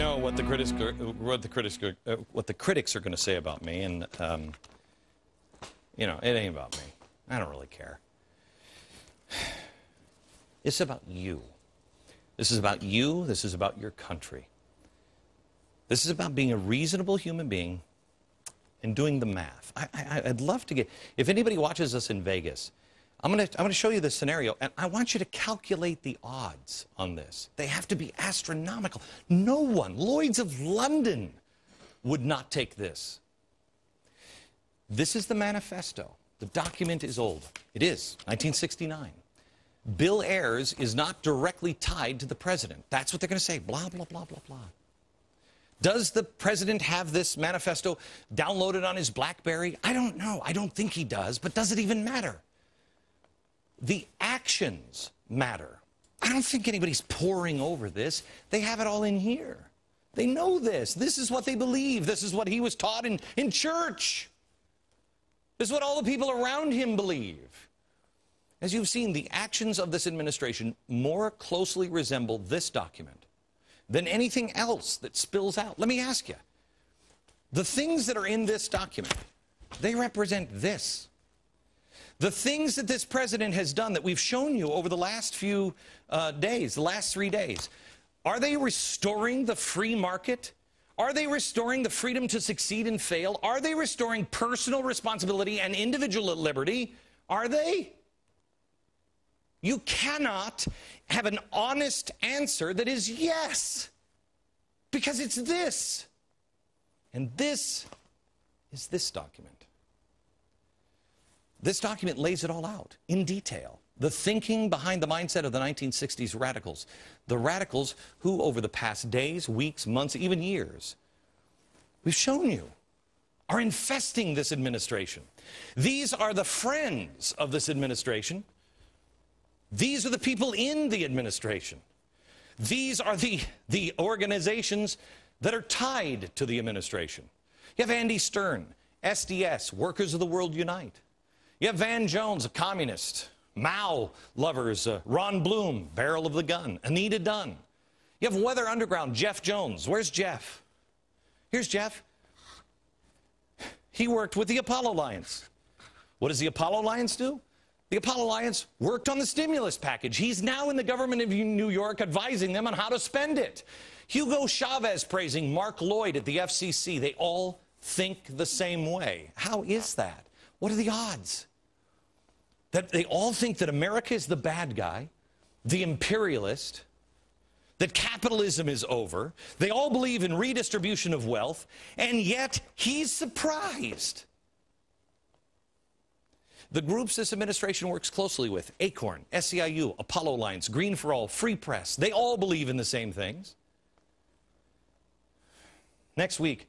know what the critics are going to say about me, and you know, it ain't about me. I don't really care. It's about you. This is about you. This is about your country. This is about being a reasonable human being and doing the math. I'd love to get, if anybody watches us in Vegas, I'm gonna show you this scenario, and I want you to calculate the odds on this. They have to be astronomical. No one, Lloyd's of London, would not take this. This is the manifesto. The document is old. It is, 1969. Bill Ayers is not directly tied to the president. That's what they're going to say, blah, blah, blah, blah, blah. Does the president have this manifesto downloaded on his BlackBerry? I don't know. I don't think he does, but does it even matter? The actions matter. I don't think anybody's poring over this. They have it all in here. They know this. This is what they believe. This is what he was taught in church. This is what all the people around him believe. As you've seen, the actions of this administration more closely resemble this document than anything else that spills out. Let me ask you, the things that are in this document, they represent this. The things that this president has done that we've shown you over the last few days, the last 3 days, are they restoring the free market? Are they restoring the freedom to succeed and fail? Are they restoring personal responsibility and individual liberty? Are they? You cannot have an honest answer that is yes, because it's this. And this is this document. This document lays it all out in detail. The thinking behind the mindset of the 1960s radicals. The radicals who, over the past days, weeks, months, even years, we've shown you, are infesting this administration. These are the friends of this administration. These are the people in the administration. These are the organizations that are tied to the administration. You have Andy Stern, SDS, Workers of the World Unite. You have Van Jones, a communist. Mao lovers, Ron Bloom, barrel of the gun. Anita Dunn. You have Weather Underground, Jeff Jones. Where's Jeff? Here's Jeff. He worked with the Apollo Alliance. What does the Apollo Alliance do? The Apollo Alliance worked on the stimulus package. He's now in the government of New York advising them on how to spend it. Hugo Chavez praising Mark Lloyd at the FCC. They all think the same way. How is that? What are the odds? That they all think that America is the bad guy, the imperialist, that capitalism is over. They all believe in redistribution of wealth, and yet he's surprised. The groups this administration works closely with, ACORN, SEIU, Apollo Alliance, Green for All, Free Press, they all believe in the same things. Next week,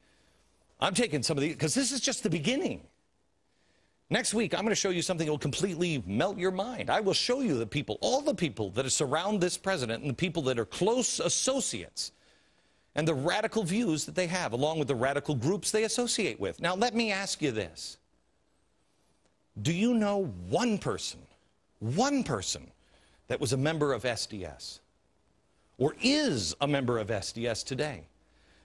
I'm taking some of these, because this is just the beginning. Next week, I'm going to show you something that will completely melt your mind. I will show you the people, all the people that surround this president and the people that are close associates and the radical views that they have, along with the radical groups they associate with. Now, let me ask you this. Do you know one person that was a member of SDS or is a member of SDS today?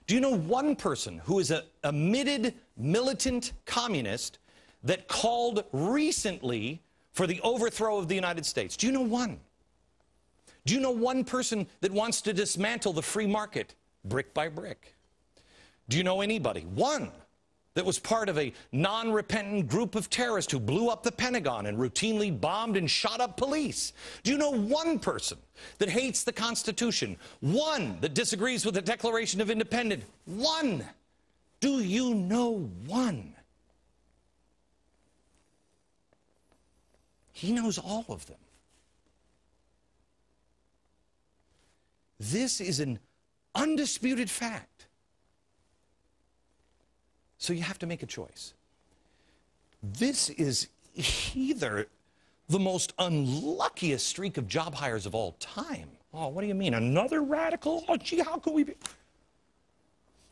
Do you know one person who is a admitted militant communist that called recently for the overthrow of the United States? Do you know one? Do you know one person that wants to dismantle the free market brick by brick? Do you know anybody, one, that was part of a non-repentant group of terrorists who blew up the Pentagon and routinely bombed and shot up police? Do you know one person that hates the Constitution? One that disagrees with the Declaration of Independence? One. Do you know one? He knows all of them. This is an undisputed fact. So you have to make a choice. This is either the most unluckiest streak of job hires of all time. Oh, what do you mean? Another radical? Oh, gee, how could we be?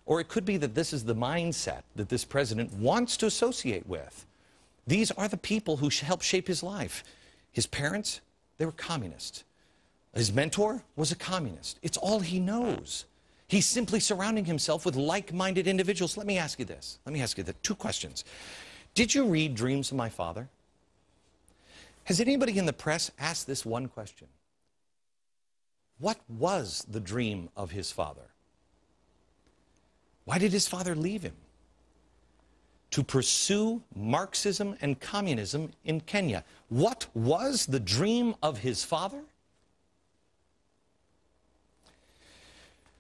Or it could be that this is the mindset that this president wants to associate with. These are the people who helped shape his life. His parents, they were communists. His mentor was a communist. It's all he knows. He's simply surrounding himself with like-minded individuals. Let me ask you this. Let me ask you the two questions. Did you read Dreams of My Father? Has anybody in the press asked this one question? What was the dream of his father? Why did his father leave him? To pursue Marxism and communism in Kenya. What was the dream of his father?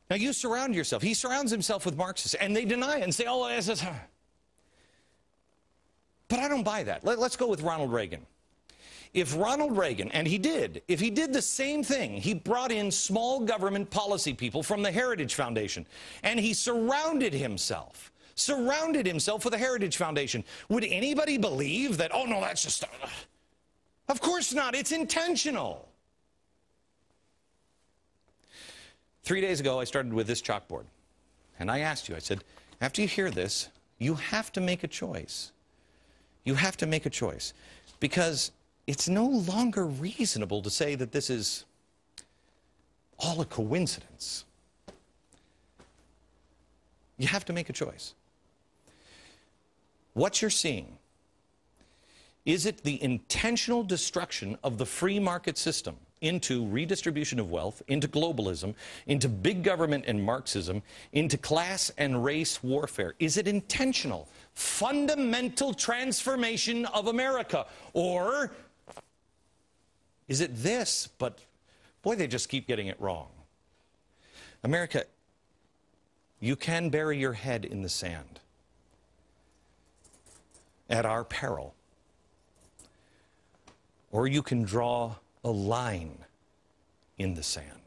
Now you surround yourself. He surrounds himself with Marxists, and they deny it and say, oh, it's... But I don't buy that. Let's go with Ronald Reagan. If Ronald Reagan, and he did, if he did the same thing, he brought in small government policy people from the Heritage Foundation, and he surrounded himself with the Heritage Foundation, would anybody believe that, oh no, that's just... Of course not. It's intentional. 3 days ago, I started with this chalkboard, and I asked you, I said, after you hear this, you have to make a choice. You have to make a choice, because it's no longer reasonable to say that this is all a coincidence. You have to make a choice. What you're seeing, is it the intentional destruction of the free market system into redistribution of wealth, into globalism, into big government and Marxism, into class and race warfare? Is it intentional? Fundamental transformation of America? Or is it this, but boy, they just keep getting it wrong? America, you can bury your head in the sand at our peril, or you can draw a line in the sand.